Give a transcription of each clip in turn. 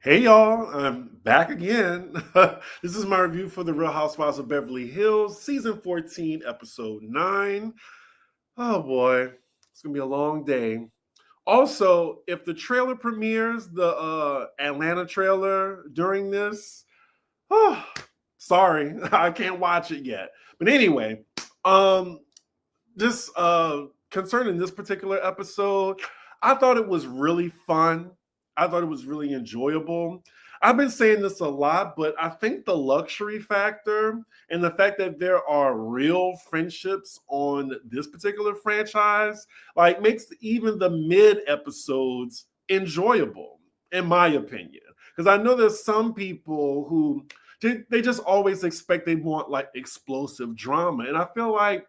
Hey y'all, I'm back again. This is my review for The Real Housewives of Beverly Hills, season 14, episode 9. Oh boy, it's gonna be a long day. Also, if the trailer premieres, the Atlanta trailer during this, oh, sorry, I can't watch it yet. But anyway, um, this concerning this particular episode, I thought it was really fun. I thought it was really enjoyable. I've been saying this a lot, but I think the luxury factor and the fact that there are real friendships on this particular franchise like makes even the mid episodes enjoyable, in my opinion. Because I know there's some people who they just always expect they want like explosive drama, and I feel like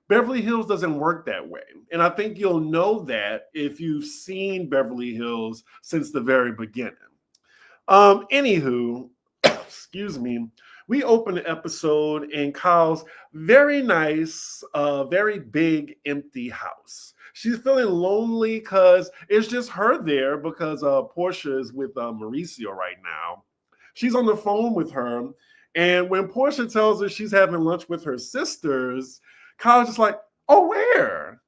Beverly Hills doesn't work that way. And I think you'll know that if you've seen Beverly Hills since the very beginning. Anywho, excuse me, we open the episode in Kyle's very nice, very big, empty house. She's feeling lonely because it's just her there because Portia is with Mauricio right now. She's on the phone with her. And when Portia tells her she's having lunch with her sisters, Kyle's just like, oh, where?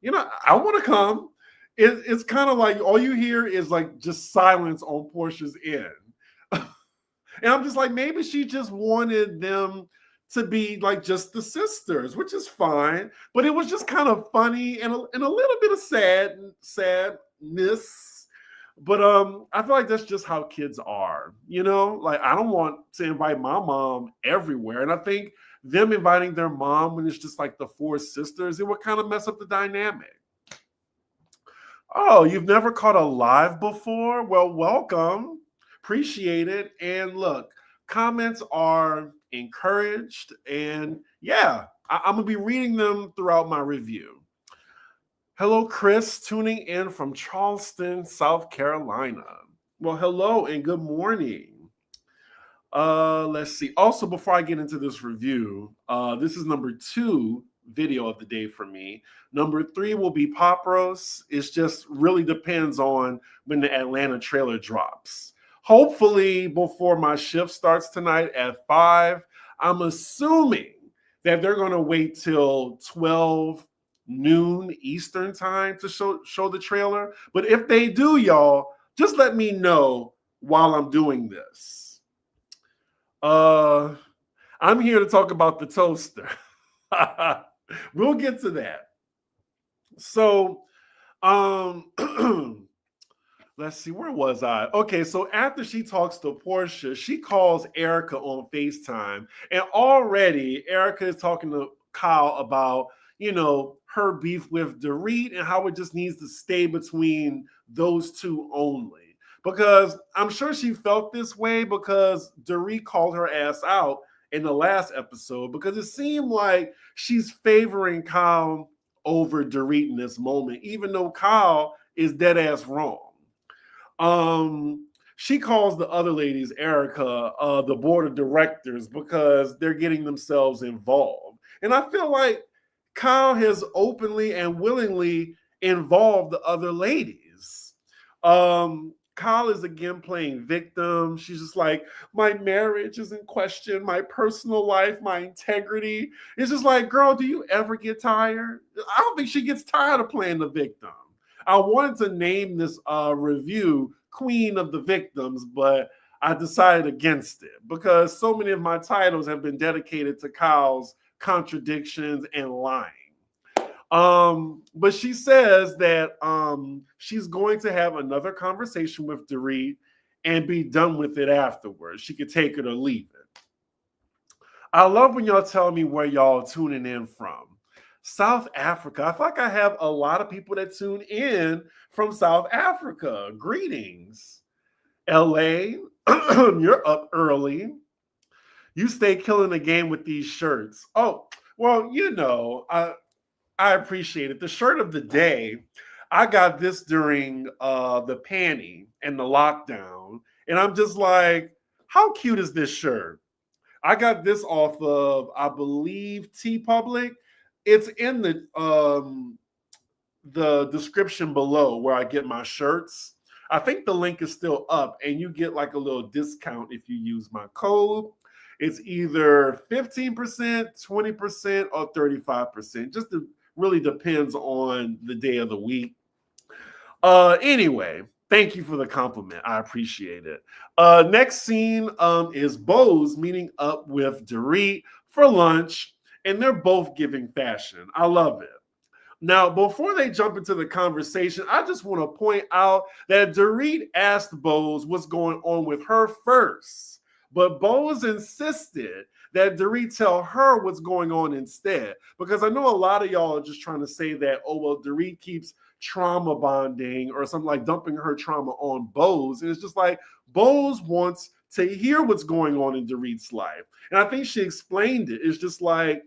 I want to come. It's kind of like all you hear is like just silence on Portia's end. And I'm just like, maybe she just wanted them to be like just the sisters, which is fine. But it was just kind of funny and a little bit of sadness. But I feel like that's just how kids are, Like I don't want to invite my mom everywhere. And I think them inviting their mom when it's just like the four sisters, it would kind of mess up the dynamic. Oh, you've never caught a live before? Well, welcome. Appreciate it. And look, comments are encouraged. And yeah, I'm going to be reading them throughout my review. Hello, Chris, tuning in from Charleston, South Carolina. Well, hello and good morning. Let's see. Also, before I get into this review, this is number 2 video of the day for me. Number 3 will be Pop Roast. It just really depends on when the Atlanta trailer drops. Hopefully, before my shift starts tonight at 5. I'm assuming that they're going to wait till 12 noon Eastern time to show the trailer. But if they do, y'all, just let me know while I'm doing this. I'm here to talk about the toaster. We'll get to that. So, let's see, where was I? Okay, so after she talks to Portia, she calls Erica on FaceTime, and already Erica is talking to Kyle about, her beef with Dorit and how it just needs to stay between those two only. Because I'm sure she felt this way because Dorit called her ass out in the last episode because it seemed like she's favoring Kyle over Dorit in this moment, even though Kyle is dead ass wrong. She calls the other ladies, Erica, the board of directors because they're getting themselves involved. And I feel like Kyle has openly and willingly involved the other ladies. Kyle is again playing victim. She's just like, my marriage is in question, my personal life, my integrity. It's just like, girl, do you ever get tired? I don't think she gets tired of playing the victim. I wanted to name this review Queen of the Victims, but I decided against it because so many of my titles have been dedicated to Kyle's contradictions and lying. But she says that she's going to have another conversation with Dorit and be done with it afterwards. She could take it or leave it. I love when y'all tell me where y'all tuning in from. South Africa. I feel like I have a lot of people that tune in from South Africa. Greetings. LA, you're up early. You stay killing the game with these shirts. Oh, well, I appreciate it. The shirt of the day, I got this during the panty and the lockdown. And I'm just like, how cute is this shirt? I got this off of, I believe, T Public. It's in the description below where I get my shirts. I think the link is still up, and you get like a little discount if you use my code. It's either 15%, 20%, or 35%. Just really depends on the day of the week. Anyway, thank you for the compliment. I appreciate it. Next scene is Bose meeting up with Dorit for lunch, and they're both giving fashion. I love it. Now, before they jump into the conversation, I just want to point out that Dorit asked Bose what's going on with her first, but Bose insisted that Dorit tell her what's going on instead, because I know a lot of y'all are just trying to say that, oh, well, Dorit keeps trauma bonding or something, like dumping her trauma on Bose. And it's just like, Bose wants to hear what's going on in Dorit's life. And I think she explained it. It's just like,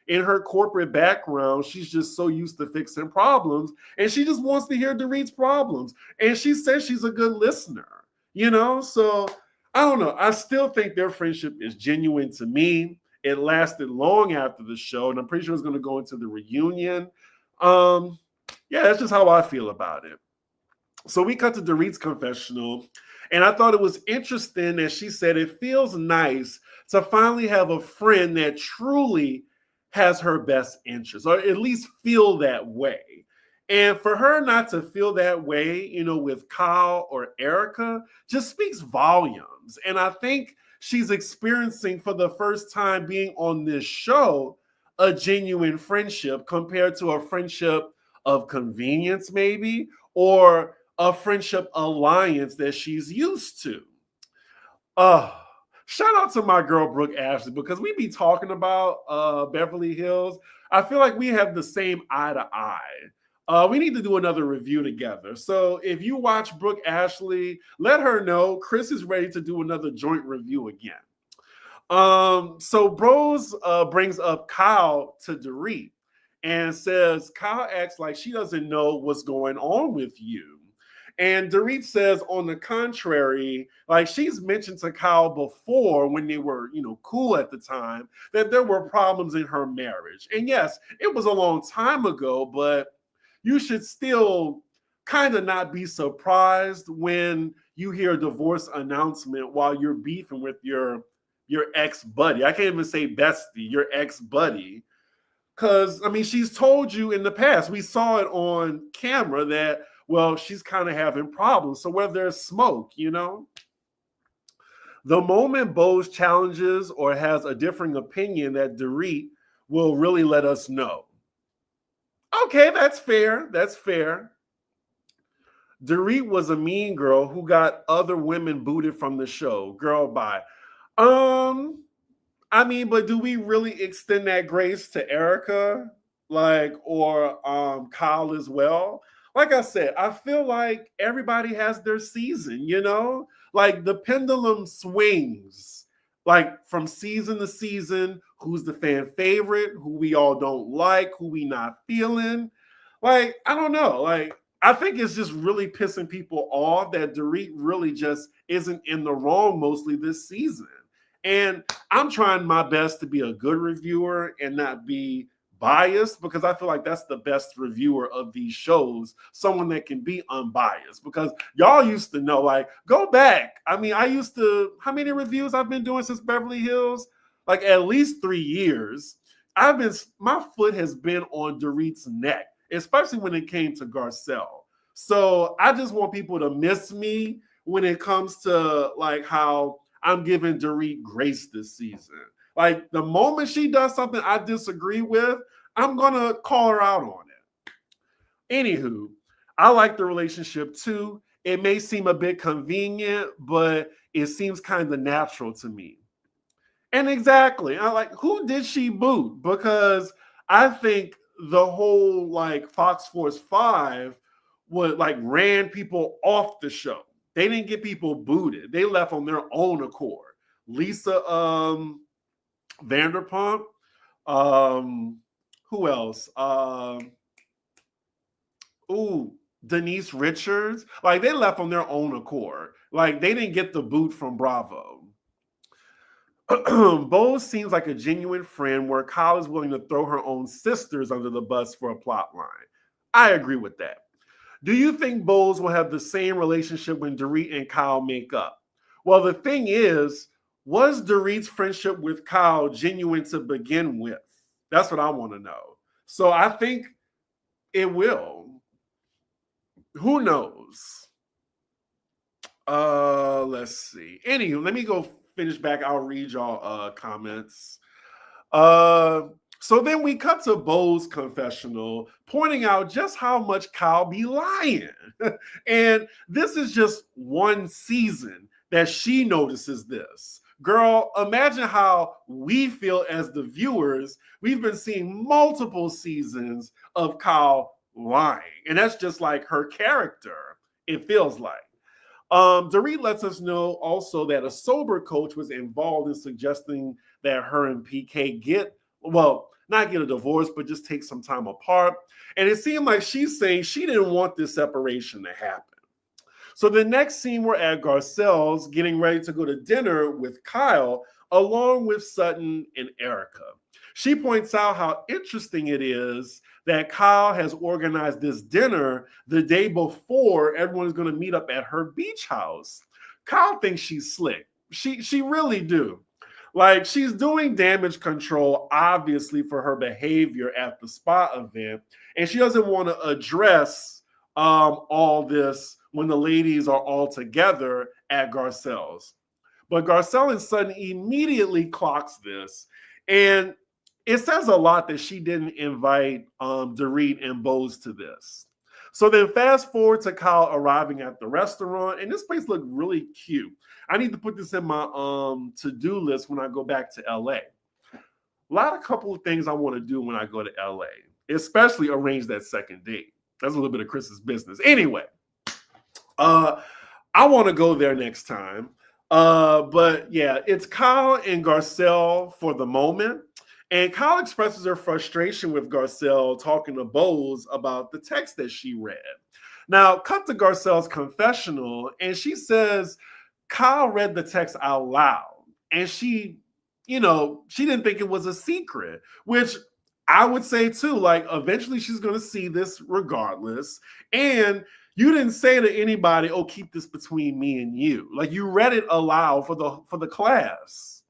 in her corporate background, she's just so used to fixing problems, and she just wants to hear Dorit's problems. And she says she's a good listener, you know? So I don't know. I still think their friendship is genuine to me. It lasted long after the show, and I'm pretty sure it's going to go into the reunion. Yeah, that's just how I feel about it. So we cut to Dorit's confessional, and I thought it was interesting that she said it feels nice to finally have a friend that truly has her best interest, or at least feel that way. And for her not to feel that way, you know, with Kyle or Erica, just speaks volumes. And I think she's experiencing for the first time being on this show a genuine friendship compared to a friendship of convenience, maybe, or a friendship alliance that she's used to. Shout out to my girl Brooke Ashley, because we be talking about Beverly Hills. I feel like we have the same eye to eye. We need to do another review together. So if you watch Brooke Ashley, let her know Chris is ready to do another joint review again. So Bros brings up Kyle to Dorit and says Kyle acts like she doesn't know what's going on with you. And Dorit says, on the contrary, like she's mentioned to Kyle before when they were, you know, cool at the time, that there were problems in her marriage. And yes, it was a long time ago, but you should still kind of not be surprised when you hear a divorce announcement while you're beefing with your ex-buddy. I can't even say bestie, your ex-buddy. Because, I mean, she's told you in the past, we saw it on camera that, well, she's kind of having problems. So where there's smoke, you know? The moment Bose challenges or has a differing opinion, that Dorit will really let us know. Okay, that's fair. That's fair. Dorit was a mean girl who got other women booted from the show. Girl, bye. I mean, but do we really extend that grace to Erica? Like, or Kyle as well? Like I said, I feel like everybody has their season, you know? Like the pendulum swings, like from season to season, who's the fan favorite, who we all don't like, who we not feeling. Like, I don't know. Like, I think it's just really pissing people off that Dorit really just isn't in the wrong mostly this season. And I'm trying my best to be a good reviewer and not be biased, because I feel like that's the best reviewer of these shows, someone that can be unbiased, because y'all used to know, like, go back. I mean, I used to, how many reviews I've been doing since Beverly Hills? Like at least 3 years. My foot has been on Dorit's neck, especially when it came to Garcelle. So I just want people to miss me when it comes to like how I'm giving Dorit grace this season. Like the moment she does something I disagree with, I'm going to call her out on it. Anywho, I like the relationship too. It may seem a bit convenient, but it seems kind of natural to me. And exactly, I like, who did she boot? Because I think the whole like Fox Force 5 would like ran people off the show. They didn't get people booted. They left on their own accord. Lisa Vanderpump. Who else? Denise Richards. Like they left on their own accord. Like they didn't get the boot from Bravo. Bose seems like a genuine friend where Kyle is willing to throw her own sisters under the bus for a plot line. I agree with that. Do you think Bose will have the same relationship when Dorit and Kyle make up? Well, the thing is, was Dorit's friendship with Kyle genuine to begin with? That's what I want to know. So I think it will. Who knows? Let's see. Anywho, let me go finish back. I'll read y'all comments. So then we cut to Bo's confessional, pointing out just how much Kyle be lying. And this is just one season that she notices this. Girl, imagine how we feel as the viewers. We've been seeing multiple seasons of Kyle lying. And that's just like her character, it feels like. Dorit lets us know also that a sober coach was involved in suggesting that her and PK not get a divorce, but just take some time apart. And it seemed like she's saying she didn't want this separation to happen. So the next scene, we're at Garcelle's getting ready to go to dinner with Kyle, along with Sutton and Erica. She points out how interesting it is that Kyle has organized this dinner the day before everyone is going to meet up at her beach house. Kyle thinks she's slick. She really do. Like, she's doing damage control, obviously, for her behavior at the spa event. And she doesn't want to address all this when the ladies are all together at Garcelle's. But Garcelle and Sutton immediately clocks this. And it says a lot that she didn't invite Dorit and Bose to this. So then fast forward to Kyle arriving at the restaurant, and this place looked really cute. I need to put this in my to-do list when I go back to LA. A couple of things I want to do when I go to LA, especially arrange that second date. That's a little bit of Chris's business. Anyway, I want to go there next time. But yeah, it's Kyle and Garcelle for the moment. And Kyle expresses her frustration with Garcelle talking to Bose about the text that she read. Now, cut to Garcelle's confessional, and she says Kyle read the text out loud. And she didn't think it was a secret, which I would say too, like, eventually she's going to see this regardless. And you didn't say to anybody, oh, keep this between me and you. Like, you read it aloud for the class.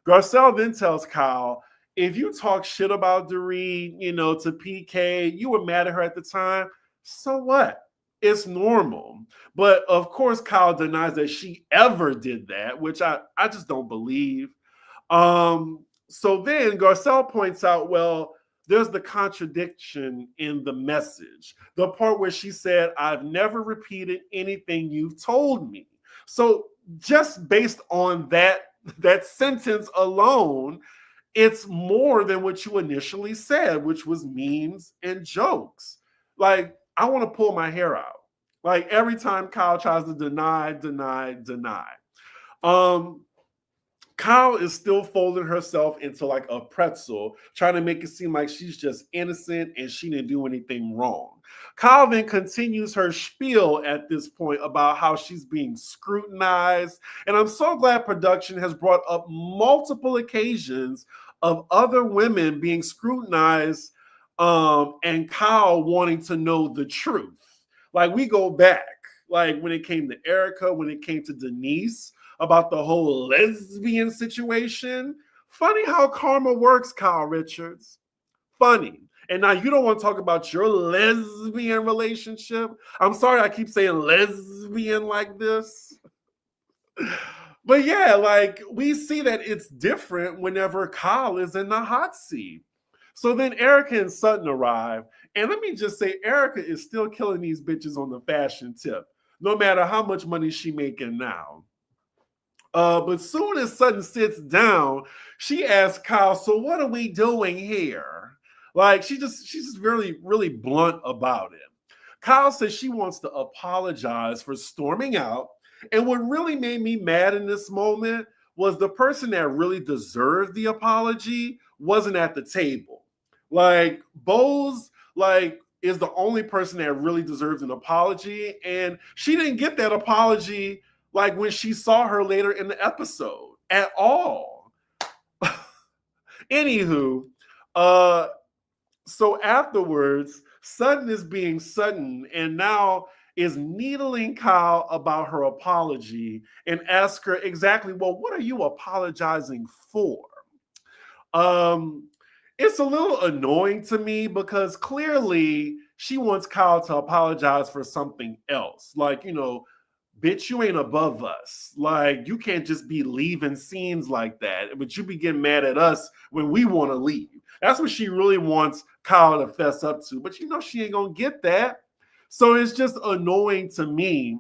Garcelle then tells Kyle, if you talk shit about Dorit, to PK, you were mad at her at the time. So what? It's normal. But of course, Kyle denies that she ever did that, which I just don't believe. So then Garcelle points out, well, there's the contradiction in the message. The part where she said, I've never repeated anything you've told me. So just based on that sentence alone, it's more than what you initially said, which was memes and jokes. Like, I want to pull my hair out. Like, every time Kyle tries to deny. Kyle is still folding herself into like a pretzel, trying to make it seem like she's just innocent and she didn't do anything wrong. Kyle then continues her spiel at this point about how she's being scrutinized. And I'm so glad production has brought up multiple occasions of other women being scrutinized and Kyle wanting to know the truth. Like, we go back, like when it came to Erica, when it came to Denise, about the whole lesbian situation. Funny how karma works, Kyle Richards. Funny. And now you don't want to talk about your lesbian relationship. I'm sorry I keep saying lesbian like this. But yeah, like, we see that it's different whenever Kyle is in the hot seat. So then Erica and Sutton arrive. And let me just say, Erica is still killing these bitches on the fashion tip, no matter how much money she making now. But soon as Sutton sits down, she asks Kyle, so what are we doing here? Like, she's just really, really blunt about it. Kyle says she wants to apologize for storming out. And what really made me mad in this moment was the person that really deserved the apology wasn't at the table. Like, Bose, like, is the only person that really deserves an apology. And she didn't get that apology like when she saw her later in the episode at all. Anywho, so afterwards, Sutton is being Sutton and now is needling Kyle about her apology and ask her exactly, well, what are you apologizing for? Um, it's a little annoying to me because clearly she wants Kyle to apologize for something else. Like, bitch, you ain't above us. Like, you can't just be leaving scenes like that, but you be getting mad at us when we want to leave. That's what she really wants Kyle to fess up to. But she ain't gonna get that. So it's just annoying to me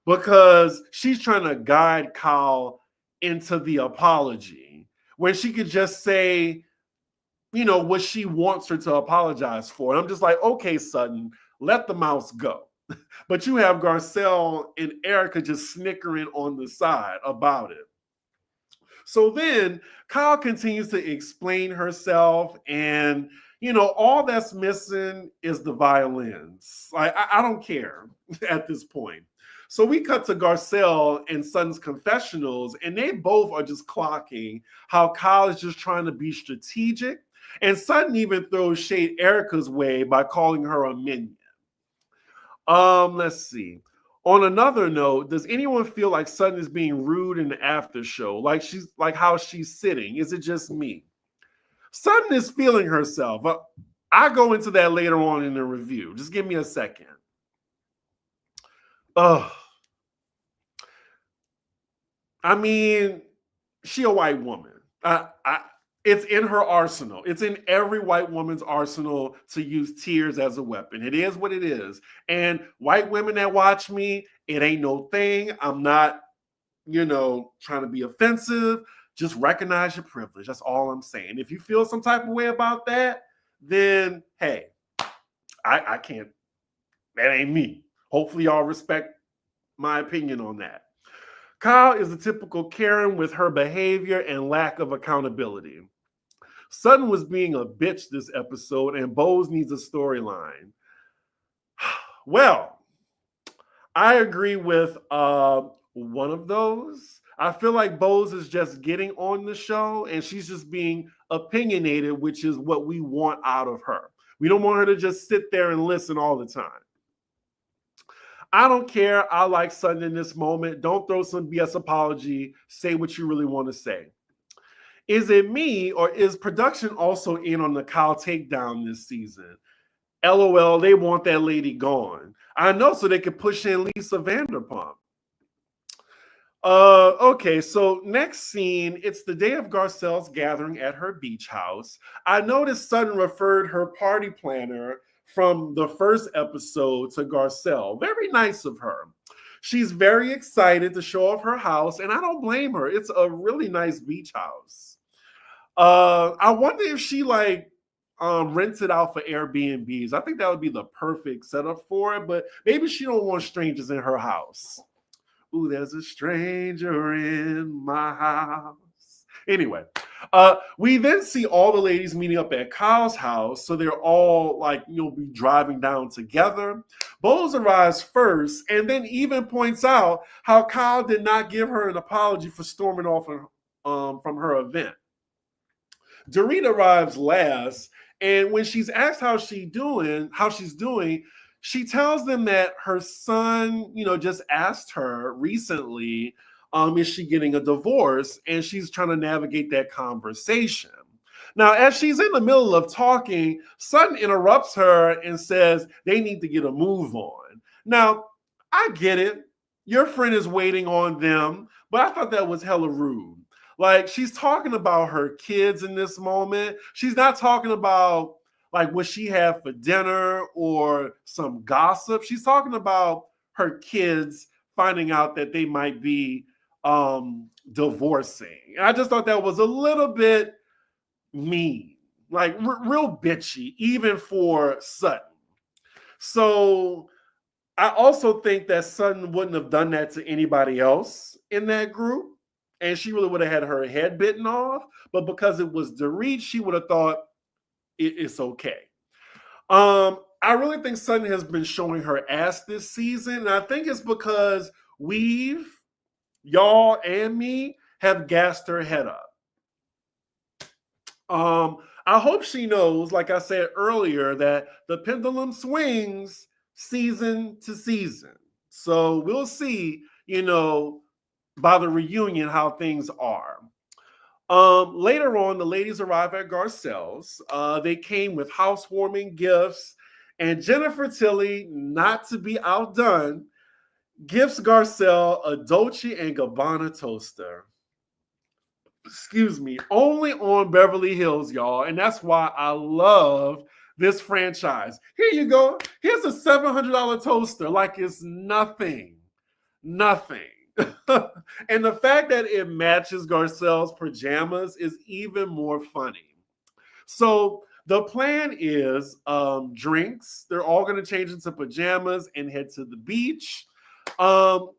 because she's trying to guide Kyle into the apology when she could just say, what she wants her to apologize for. And I'm just like, okay, Sutton, let the mouse go. But you have Garcelle and Erica just snickering on the side about it. So then Kyle continues to explain herself, and all that's missing is the violins. Like, I don't care at this point. So we cut to Garcelle and Sutton's confessionals, and they both are just clocking how Kyle is just trying to be strategic. And Sutton even throws shade Erica's way by calling her a minion. Let's see. On another note, does anyone feel like Sutton is being rude in the after show? Like how she's sitting? Is it just me? Sutton is feeling herself. I go into that later on in the review. Just give me a second. I mean, she a white woman. It's in her arsenal. It's in every white woman's arsenal to use tears as a weapon. It is what it is. And white women that watch me, it ain't no thing. I'm not, trying to be offensive. Just recognize your privilege. That's all I'm saying. If you feel some type of way about that, then hey, I can't. That ain't me. Hopefully y'all respect my opinion on that. Kyle is a typical Karen with her behavior and lack of accountability. Sutton was being a bitch this episode, and Bose needs a storyline. Well, I agree with one of those. I feel like Bose is just getting on the show, and she's just being opinionated, which is what we want out of her. We don't want her to just sit there and listen all the time. I don't care. I like Sutton in this moment. Don't throw some BS apology. Say what you really want to say. Is it me, or is production also in on the Kyle takedown this season? LOL, they want that lady gone. I know, so they could push in Lisa Vanderpump. Okay, so next scene, it's the day of Garcelle's gathering at her beach house. I noticed Sutton referred her party planner from the first episode to Garcelle. Very nice of her. She's very excited to show off her house, and I don't blame her. It's a really nice beach house. I wonder if she rents it out for Airbnbs. I think that would be the perfect setup for it, but maybe she don't want strangers in her house. Ooh, there's a stranger in my house. Anyway, we then see all the ladies meeting up at Kyle's house. So they're all be driving down together. Bose arrives first and then even points out how Kyle did not give her an apology for storming off from her event. Dorit arrives last, and when she's asked how she's doing, she tells them that her son, just asked her recently, is she getting a divorce? And she's trying to navigate that conversation. Now, as she's in the middle of talking, Sutton interrupts her and says they need to get a move on. Now, I get it. Your friend is waiting on them, but I thought that was hella rude. She's talking about her kids in this moment. She's not talking about what she had for dinner or some gossip. She's talking about her kids finding out that they might be divorcing. And I just thought that was a little bit mean, real bitchy, even for Sutton. So I also think that Sutton wouldn't have done that to anybody else in that group. And she really would have had her head bitten off. But because it was Dorit, she would have thought it's okay. I really think Sutton has been showing her ass this season. And I think it's because y'all and me, have gassed her head up. I hope she knows, like I said earlier, that the pendulum swings season to season. So we'll see, by the reunion how things are. Later on, the ladies arrive at Garcelle's. They came with housewarming gifts, and Jennifer Tilly, not to be outdone, gifts Garcelle a Dolce & Gabbana toaster. Excuse me, only on Beverly Hills, y'all. And that's why I love this franchise. Here you go. Here's a $700 toaster, like it's nothing. Nothing. And the fact that it matches Garcelle's pajamas is even more funny. So the plan is drinks. They're all going to change into pajamas and head to the beach. Now,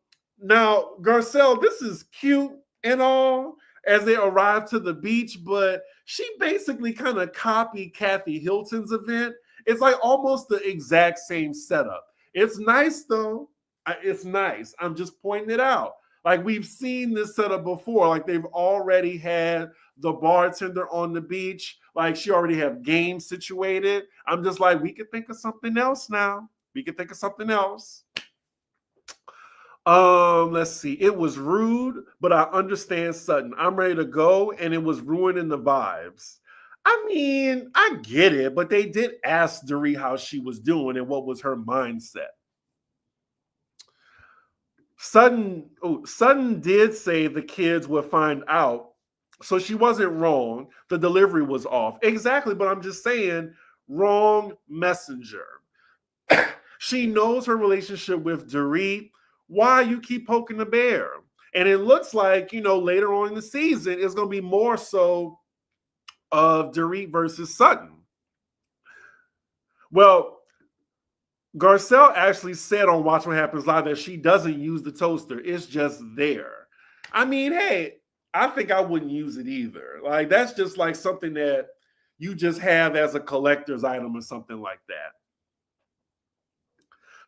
Garcelle, this is cute and all as they arrive to the beach, but she basically kind of copied Kathy Hilton's event. It's like almost the exact same setup. It's nice though. It's nice. I'm just pointing it out. Like we've seen this setup before. Like they've already had the bartender on the beach. Like she already have games situated. I'm just like, we could think of something else now. We could think of something else. Let's see. It was rude, but I understand Sutton. I'm ready to go, and it was ruining the vibes. I mean, I get it, but they did ask Dorit how she was doing and what was her mindset. Sutton did say the kids would find out, so she wasn't wrong. The delivery was off. Exactly, but I'm just saying, wrong messenger. She knows her relationship with Dorit. Why you keep poking the bear? And it looks like, later on in the season, it's going to be more so of Dorit versus Sutton. Well, Garcelle actually said on Watch What Happens Live that she doesn't use the toaster. It's just there. I mean, hey, I think I wouldn't use it either. Like, that's just like something that you just have as a collector's item or something like that.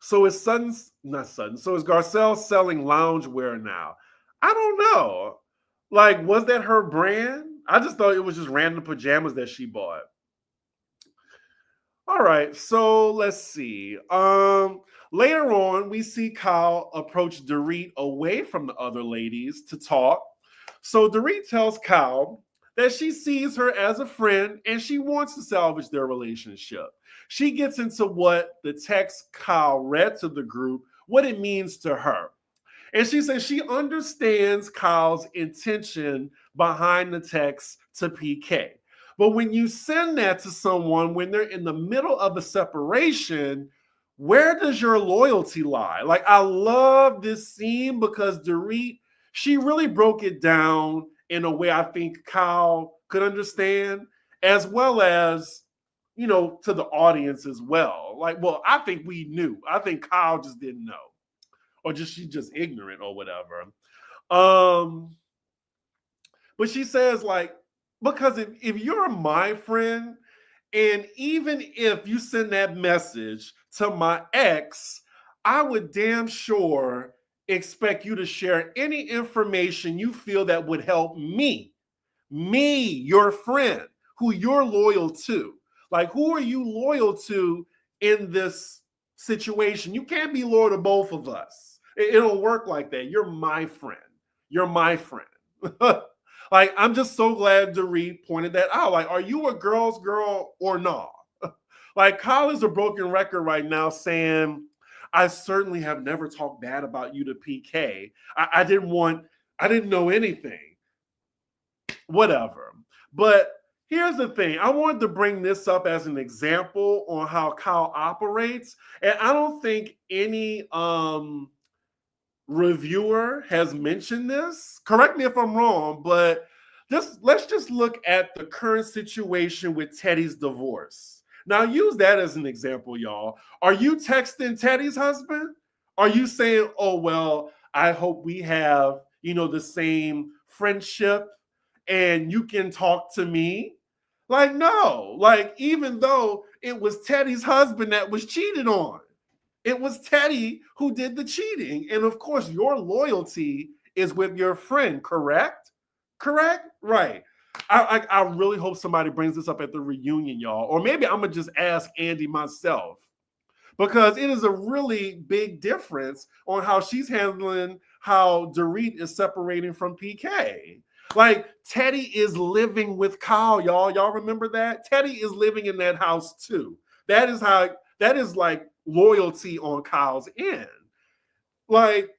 So is Garcelle selling loungewear now? I don't know. Like, was that her brand? I just thought it was just random pajamas that she bought. All right, so let's see. Later on, we see Kyle approach Dorit away from the other ladies to talk. So Dorit tells Kyle that she sees her as a friend and she wants to salvage their relationship. She gets into what the text Kyle read to the group, what it means to her. And she says she understands Kyle's intention behind the text to PK. But when you send that to someone when they're in the middle of a separation, where does your loyalty lie? Like, I love this scene because Dorit, she really broke it down in a way I think Kyle could understand, as well as, to the audience as well. Like, well, I think we knew. I think Kyle just didn't know. Or she's just ignorant or whatever. But she says, like, because if you're my friend, and even if you send that message to my ex, I would damn sure expect you to share any information you feel that would help me, your friend, who you're loyal to. Like, who are you loyal to in this situation? You can't be loyal to both of us. It'll work like that. You're my friend. You're my friend. Like, I'm just so glad Dorit pointed that out. Like, are you a girl's girl or not? Like, Kyle is a broken record right now saying, I certainly have never talked bad about you to PK. I didn't know anything. Whatever. But here's the thing. I wanted to bring this up as an example on how Kyle operates. And I don't think any reviewer has mentioned this. Correct me if I'm wrong, but let's just look at the current situation with Teddy's divorce. Now, use that as an example, y'all. Are you texting Teddy's husband? Are you saying, oh, well, I hope we have, the same friendship and you can talk to me? Like, no. Like, even though it was Teddy's husband that was cheated on, it was Teddy who did the cheating. And of course, your loyalty is with your friend, correct? Correct? Right. I really hope somebody brings this up at the reunion, y'all. Or maybe I'm going to just ask Andy myself. Because it is a really big difference on how she's handling how Dorit is separating from PK. Like, Teddy is living with Kyle, y'all. Y'all remember that? Teddy is living in that house too. That is like loyalty on Kyle's end. Like,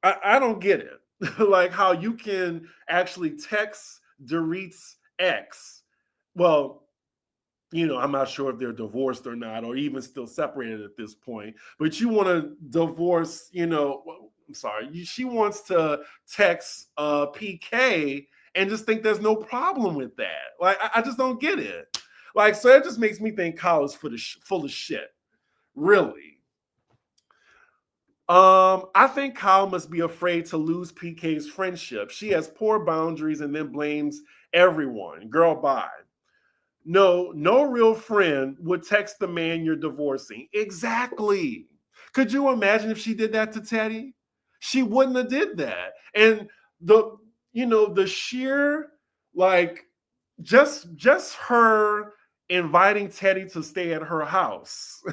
I don't get it. Like, how you can actually text Dorit's ex. Well, I'm not sure if they're divorced or not, or even still separated at this point, but you want to divorce, I'm sorry, she wants to text PK and just think there's no problem with that. Like, I just don't get it. Like, so it just makes me think Kyle is full of shit. Really. I think Kyle must be afraid to lose PK's friendship. She has poor boundaries and then blames everyone. Girl, bye. No real friend would text the man you're divorcing. Exactly. Could you imagine if she did that to Teddy? She wouldn't have did that. And the sheer, like, just her inviting Teddy to stay at her house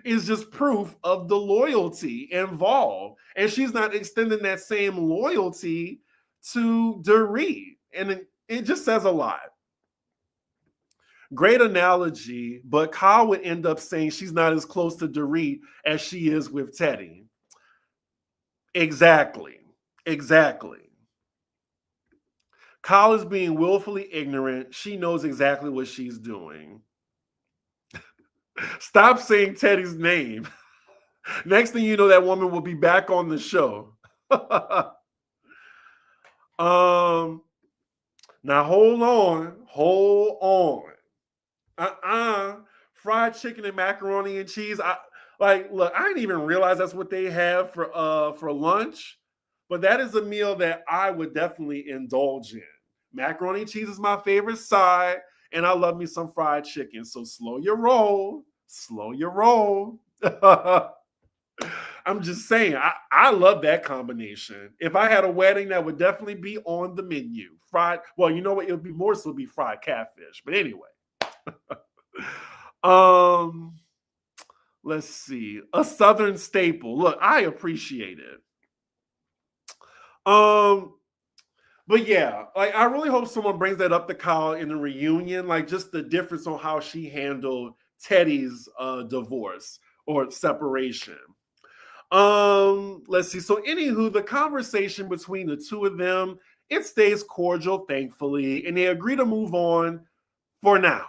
is just proof of the loyalty involved. And she's not extending that same loyalty to Dorit. And it just says a lot. Great analogy, but Kyle would end up saying she's not as close to Dorit as she is with Teddy. Exactly. Kyle is being willfully ignorant. She knows exactly what she's doing. Stop saying Teddy's name. Next thing you know, that woman will be back on the show. Now hold on. Fried chicken and macaroni and cheese. I didn't even realize that's what they have for lunch, but that is a meal that I would definitely indulge in. Macaroni and cheese is my favorite side, and I love me some fried chicken. So slow your roll. I'm just saying, I love that combination. If I had a wedding, that would definitely be on the menu. Fried, well, you know what? It would be more so be fried catfish. But anyway. Let's see. A Southern staple. Look, I appreciate it. But yeah, like, I really hope someone brings that up to Kyle in the reunion, like, just the difference on how she handled Teddy's divorce or separation. Let's see. So anywho, the conversation between the two of them, it stays cordial, thankfully, and they agree to move on for now.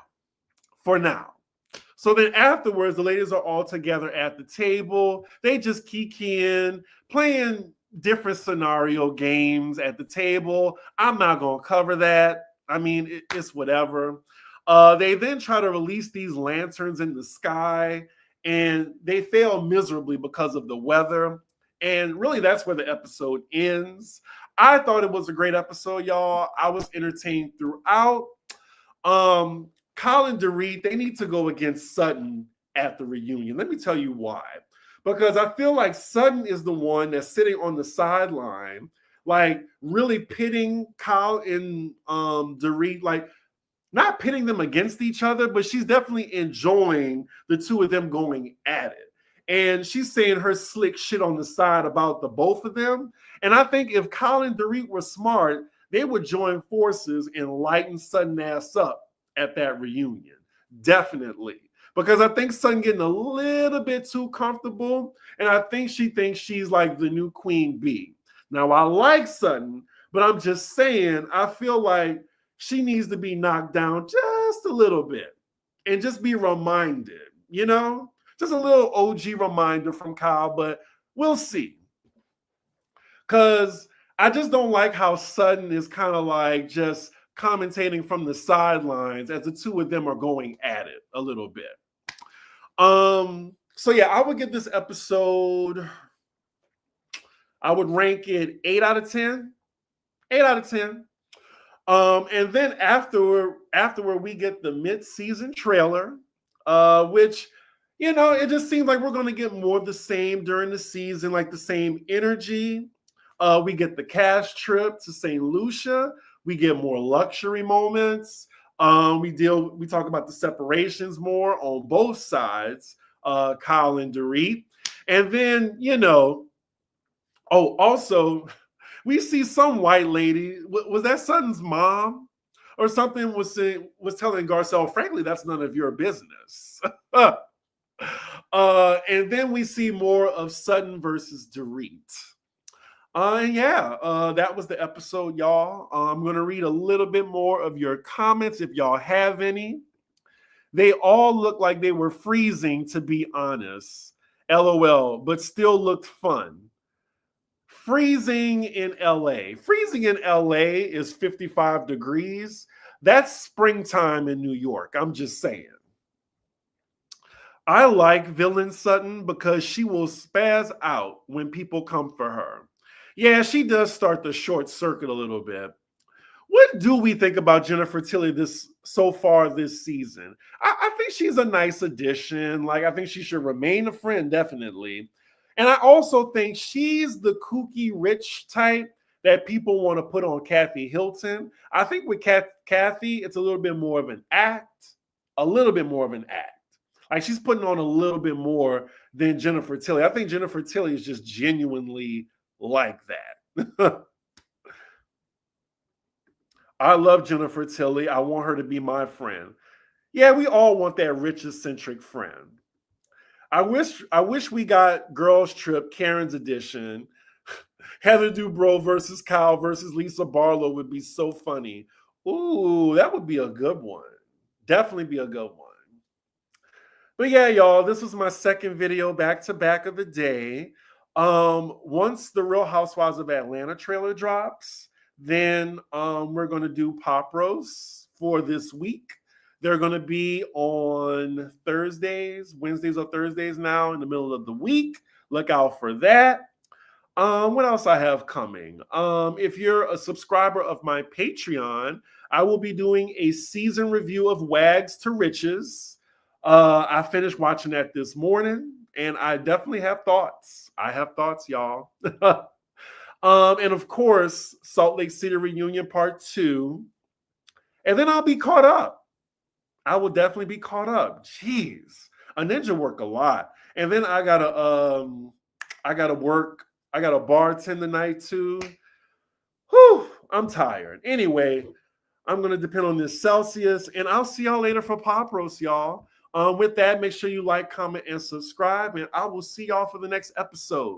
So then afterwards, the ladies are all together at the table. They just kikiing, playing different scenario games at the table. I'm not going to cover that. I mean, it's whatever. They then try to release these lanterns in the sky, and they fail miserably because of the weather. And really, that's where the episode ends. I thought it was a great episode, y'all. I was entertained throughout. Kyle and Dorit, they need to go against Sutton at the reunion. Let me tell you why. Because I feel like Sutton is the one that's sitting on the sideline, like, really pitting Kyle and Dorit, like, not pitting them against each other, but she's definitely enjoying the two of them going at it. And she's saying her slick shit on the side about the both of them. And I think if Kyle and Dorit were smart, they would join forces and lighten Sutton ass up at that reunion. Definitely. Because I think Sutton getting a little bit too comfortable, and I think she thinks she's like the new queen bee. Now, I like Sutton, but I'm just saying, I feel like she needs to be knocked down just a little bit and just be reminded, just a little OG reminder from Kyle, but we'll see. Because I just don't like how Sutton is kind of like just commentating from the sidelines as the two of them are going at it a little bit. So yeah, I would give this episode, I would rank it 8 out of 10. 8 out of 10. And then afterward we get the mid-season trailer, which, it just seems like we're going to get more of the same during the season, like the same energy. We get the cast trip to St. Lucia, We get more luxury moments. We talk about the separations more on both sides, Kyle and Dorit. And then, also, we see some white lady. Was that Sutton's mom or something? Was telling Garcelle, frankly, that's none of your business. And then we see more of Sutton versus Dorit. That was the episode, y'all. I'm going to read a little bit more of your comments if y'all have any. They all look like they were freezing, to be honest. LOL, but still looked fun. Freezing in LA. Freezing in LA is 55 degrees. That's springtime in New York. I'm just saying. I like Villain Sutton because she will spaz out when people come for her. Yeah, she does start the short circuit a little bit. What do we think about Jennifer Tilly so far this season? I think she's a nice addition. Like, I think she should remain a friend, definitely. And I also think she's the kooky rich type that people want to put on Kathy Hilton. I think with Kathy, it's a little bit more of an act. A little bit more of an act. Like, she's putting on a little bit more than Jennifer Tilly. I think Jennifer Tilly is just genuinely like that. I love Jennifer Tilly. I want her to be my friend. Yeah, we all want that rich eccentric friend. I wish we got Girls Trip, Karen's edition. Heather Dubrow versus Kyle versus Lisa Barlow would be so funny. Ooh, that would be a good one. Definitely be a good one. But yeah, y'all, this was my second video back-to-back of the day. Once the Real Housewives of Atlanta trailer drops, then we're going to do Pop Roast for this week. They're going to be on Wednesdays or Thursdays now in the middle of the week. Look out for that. What else I have coming? If you're a subscriber of my Patreon, I will be doing a season review of Wags to Riches. I finished watching that this morning, and I definitely have thoughts. I have thoughts, y'all. And of course, Salt Lake City Reunion Part 2. And then I'll be caught up. I will definitely be caught up. Jeez. A ninja work a lot. And then I gotta bartend tonight too. Whew, I'm tired. Anyway, I'm gonna depend on this Celsius, and I'll see y'all later for Pop Roast, y'all. With that, make sure you like, comment, and subscribe, and I will see y'all for the next episode.